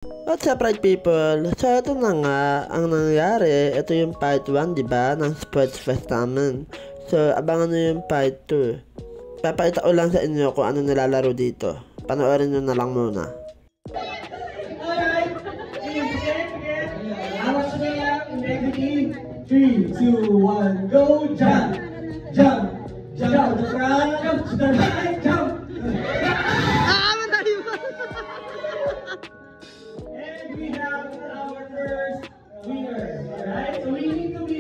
What's up, right people? So ito na nga ang nangyari. Ito yung part 1, diba, ng Sports Fest namin. So abangan nyo yung part 2. Papakita ko lang sa inyo kung ano nilalaro dito. Panoorin nyo na lang muna. Alright, awat sa kaya, in 3, 2, 1, go! Jump! Jump! Jump to the front, jump to the right, jump! And we have our first winner. Alright, so we need to be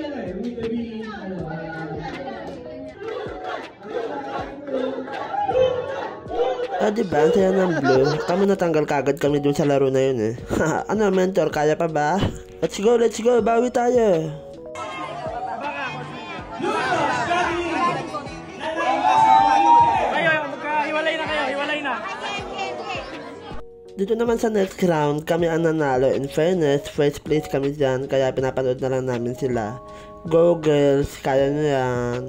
Diba, ang saya ng blue. Kami natanggal kagad kami dun sa laro na yun eh. Ano, mentor, kaya pa ba? Let's go, bawi tayo. Dito naman sa next round, kami ang nanalo. In fairness, first place kami dyan, kaya pinapanood na lang namin sila. Go girls, kaya nyo yan.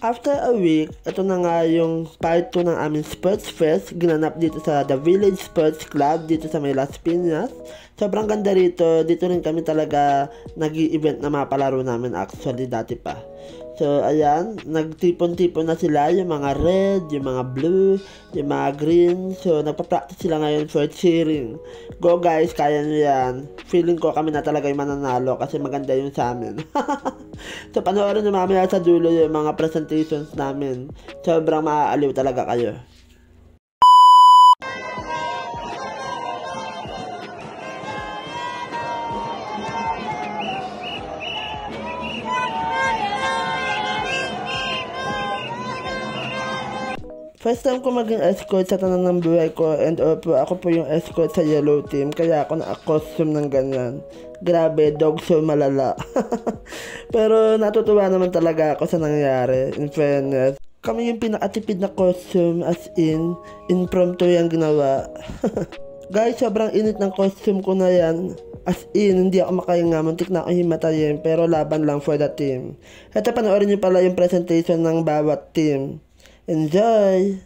After a week, ito na nga yung part 2 ng aming Sports Fest. Ginanap dito sa The Village Sports Club dito sa may Las Piñas. Sobrang ganda rito. Dito rin kami talaga nag-i-event na mga palaro namin actually dati pa. So ayan, nagtipon-tipon na sila, yung mga red, yung mga blue, yung mga green. So nagpa-practice sila ngayon for cheering. Go guys, kaya nyo yan. Feeling ko kami na talaga yung mananalo kasi maganda yung sa amin. So panoorin nyo mamaya sa dulo yung mga presentations namin. Sobrang maaaliw talaga kayo. First time ko maging escort sa tanan ng buhay ko, and ako po yung escort sa yellow team, kaya ako na-costume ng ganyan. Grabe, dog show malala. Pero natutuwa naman talaga ako sa nangyari, in fairness. Kami yung pinakatipid na costume, as in, impromptu yung ginawa. Guys, sobrang init ng costume ko na yan. As in, hindi ako makahinga, muntik na ako himatayin, pero laban lang for the team. Ito, panoorin nyo pala yung presentation ng bawat team. Enjoy!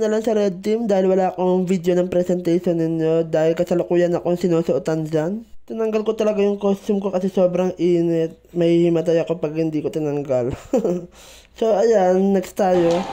na lang sa red team dahil wala akong video ng presentation ninyo dahil kasalukuyan akong sinusuotan dyan. Tinanggal ko talaga yung costume ko kasi sobrang init. May himatay ako pag hindi ko tinanggal. So ayan, next tayo.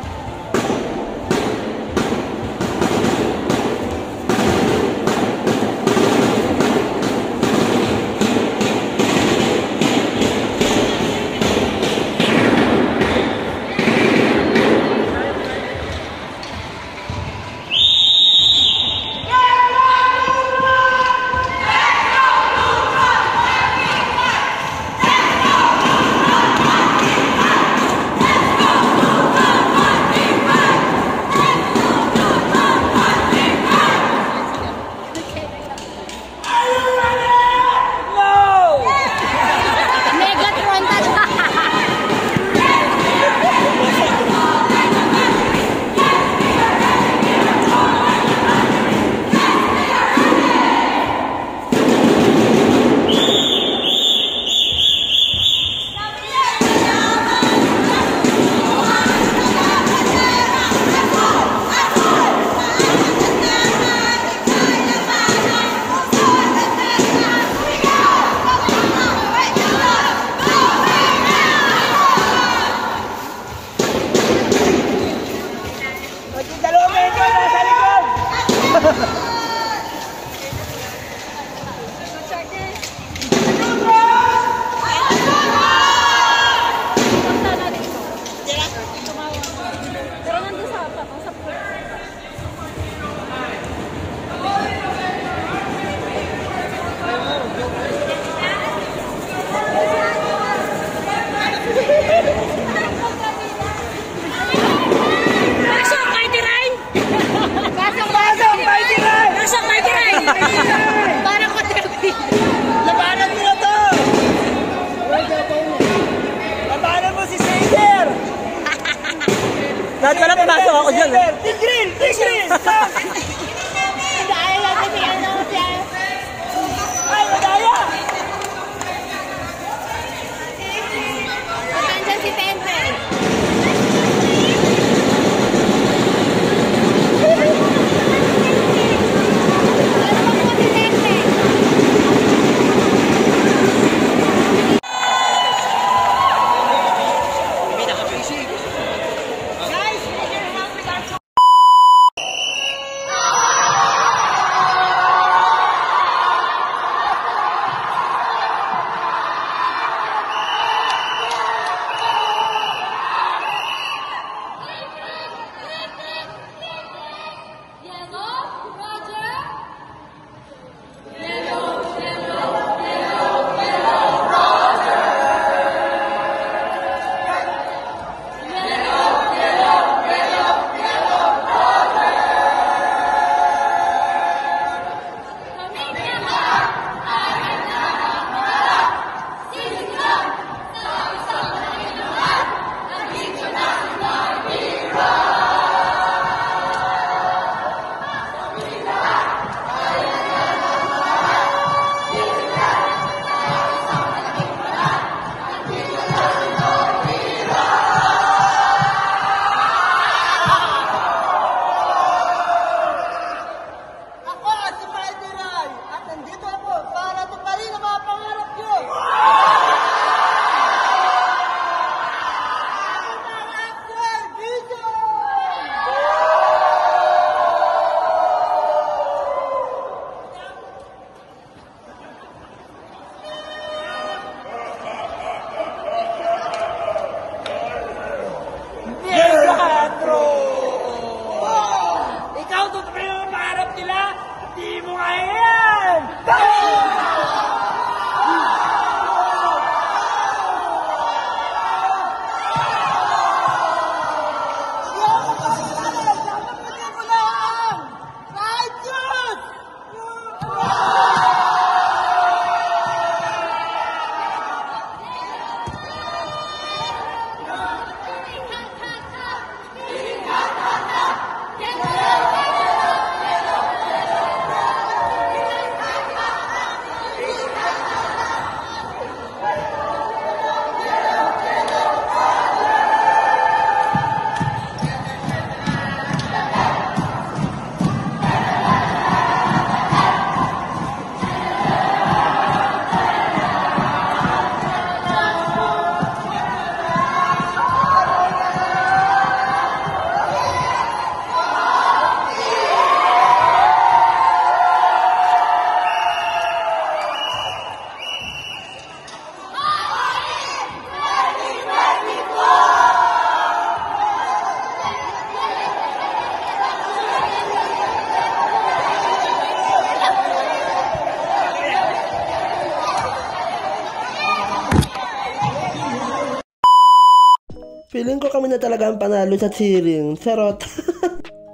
Feeling ko kami na talaga ang panalo sa cheering. Charot.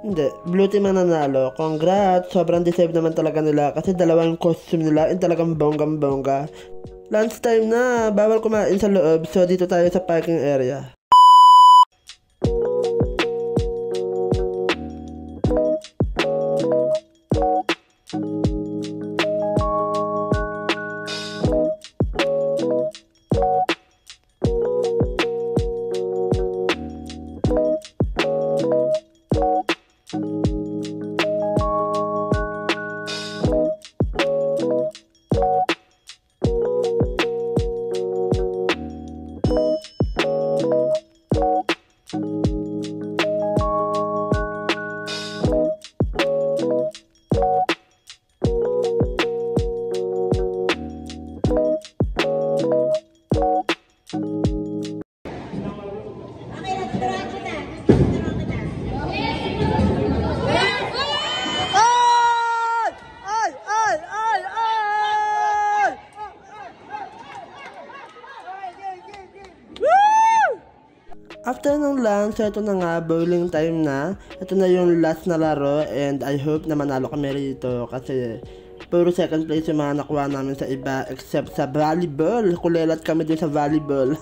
Hindi, blue team ang nanalo. Congrats, sobrang deserve naman talaga nila kasi dalawang costume nila and talagang bonggang-bongga. Lunch time na, bawal kumain sa loob so dito tayo sa parking area. After ng lunch, ito na nga, bowling time na. Ito na yung last na laro and I hope na manalo kami rito kasi puro second place yung mga nakuha namin sa iba except sa volleyball. Kulelat kami din sa volleyball.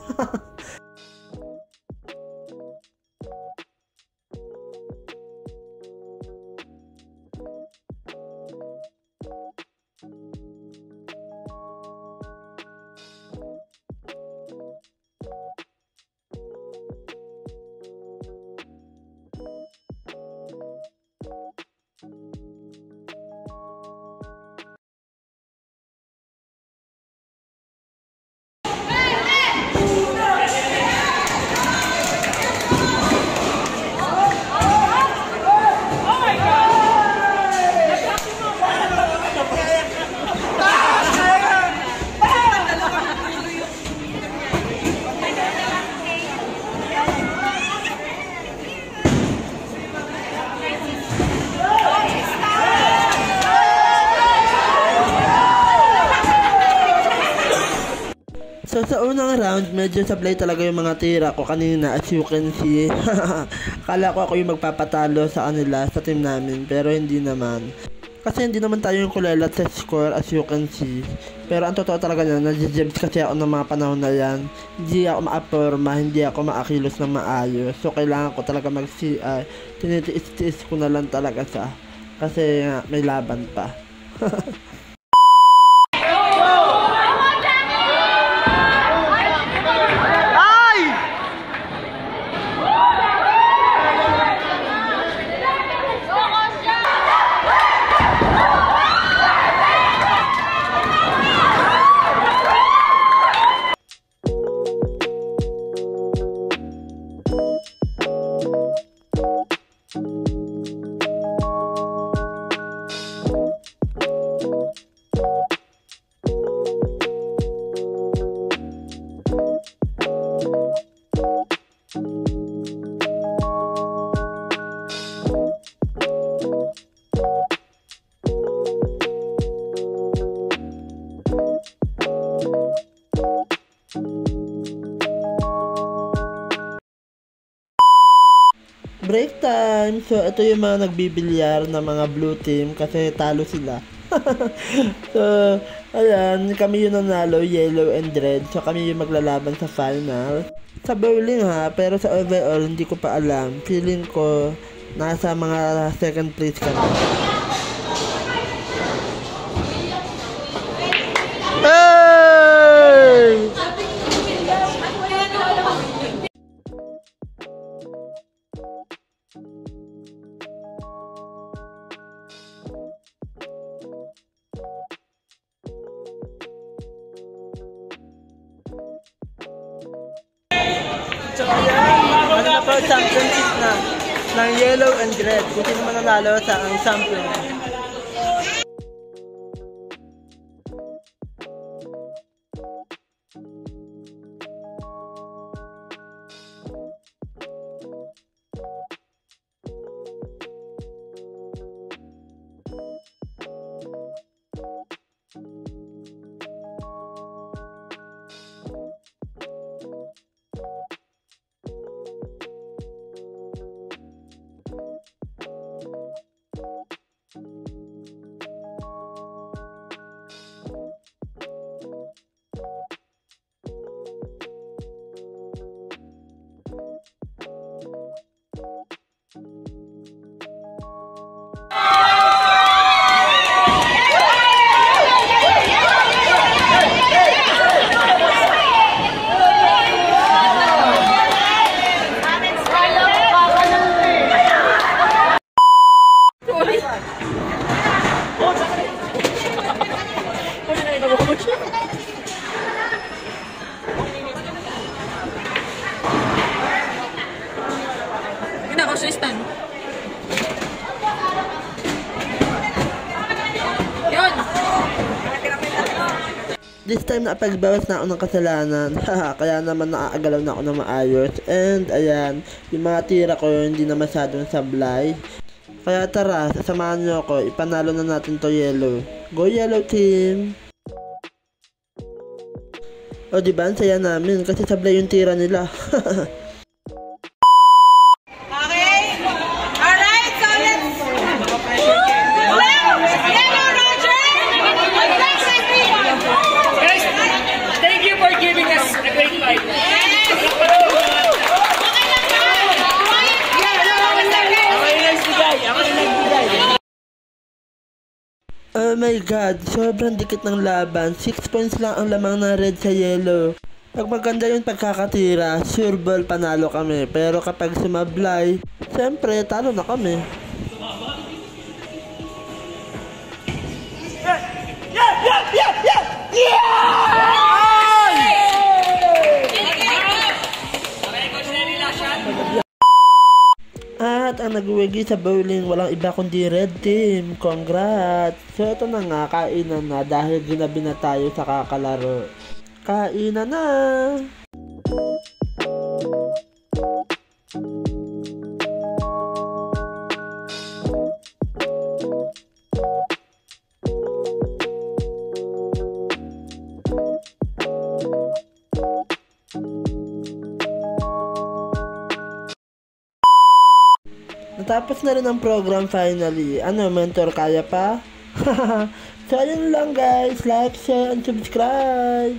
So sa unang round, medyo sablay talaga yung mga tira ko kanina as you can see. Kala ko ako yung magpapatalo sa kanila, sa team namin, pero hindi naman. Kasi hindi naman tayo yung kulelat sa score as you can see. Pero ang totoo talaga na, nag-jibs kasi ako ng mga panahon na yan. Hindi ako maaporma, hindi ako maakilos ng maayos. So kailangan ko talaga mag-CI. Tinitiis-tiis ko na lang talaga siya. Kasi may laban pa. Break time! So, ito yung mga nagbibilyar na mga blue team kasi talo sila. So, ayan, kami yung nanalo, yellow and red. So, kami yung maglalaban sa final. Sa bowling ha, pero sa overall, hindi ko pa alam. Feeling ko, nasa mga second place kami. Hey! So ayan, ano na po, championship na ng yellow and red. Kung sino man nanalo sa ang champion. This time napagbawas na ako ng kasalanan. Kaya naman naaagalaw na ako ng maayos. And ayan, yung mga tira ko hindi na masyadong sablay. Kaya tara, sasamahan nyo ako. Ipanalo na natin to yellow. Go yellow team! O diba, ang saya namin kasi sablay yung tira nila. Oh my god, sobrang dikit ng laban. 6 points lang ang lamang ng red sa yellow. Pag maganda yung pagkakatira, sure ball panalo kami. Pero kapag sumablay, siyempre talo na kami. At ang nagwagi sa bowling walang iba kundi red team. Congrats! So ito na nga, kainan na dahil ginabi na tayo sa kakalaro. Kainan na! Natapos na rin ang program finally. Ano, mentor, kaya pa? So, ayun lang guys. Like, share, and subscribe!